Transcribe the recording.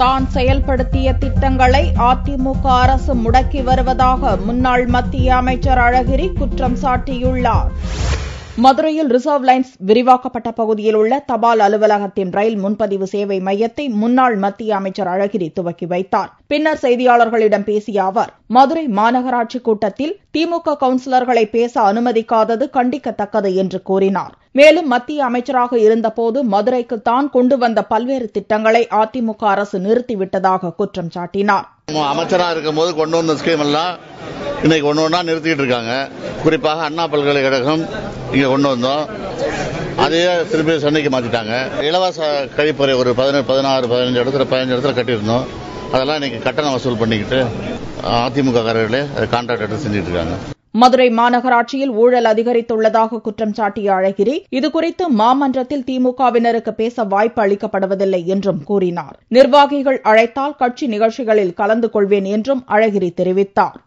தான் செயல்படுத்திய திட்டங்களை அதிமுக அரசு முடக்கி வருவதாக முன்னாள் மத்திய அமைச்சர் அழகிரி குற்றம் சாட்டியுள்ளார். மதுரையில் ரிசர்வ் லைன்ஸ் விரிவாக்கப்பட்ட பகுதியில் உள்ள தபால் அலுவலகத்தின் ரயில் முன்பதிவு சேவை மையத்தை முன்னாள் மத்திய அமைச்சர் அழகிரி துவக்கி வைத்தார். பின்னர் செய்தியாளர்களிடம் பேசிய அவர், மதுரை மாநகராட்சி கூட்டத்தில் திமுக கவுன்சிலர்களை பேச அனுமதிக்காதது கண்டிக்கத்தக்கது என்று கூறினார். மேலும் மத்திய அமைச்சராக இருந்தபோது மதுரைக்கு தான் கொண்டு வந்த பல்வேறு திட்டங்களை அதிமுக அரசு நிறுத்திவிட்டதாக குற்றம் சாட்டினார். அமைச்சராக இருக்கும்போது கொண்டு வந்த ஸ்கீம் எல்லாம் இன்னைக்கு ஒன்று ஒன்றா நிறுத்திட்டு இருக்காங்க. குறிப்பாக அண்ணா பல்கலைக்கழகம் இங்க கொண்டு வந்தோம், அதையே திருப்பி சென்னைக்கு மாத்திட்டாங்க. இலவச கழிப்பறை ஒரு 15 இடத்துல கட்டியிருந்தோம். அதெல்லாம் இன்னைக்கு கட்டணம் வசூல் பண்ணிக்கிட்டு அதிமுக காரர்களே கான்ட்ராக்ட் எடுத்து செஞ்சுட்டு இருக்காங்க. மதுரை மாநகராட்சியில் ஊழல் அதிகரித்துள்ளதாக குற்றம் சாட்டிய அழகிரி, இதுகுறித்து மாமன்றத்தில் திமுகவினருக்கு பேச வாய்ப்பு அளிக்கப்படுவதில்லை என்றும் கூறினார். நிர்வாகிகள் அழைத்தால் கட்சி நிகழ்ச்சிகளில் கலந்து கொள்வேன் என்றும் அழகிரி தெரிவித்தார்.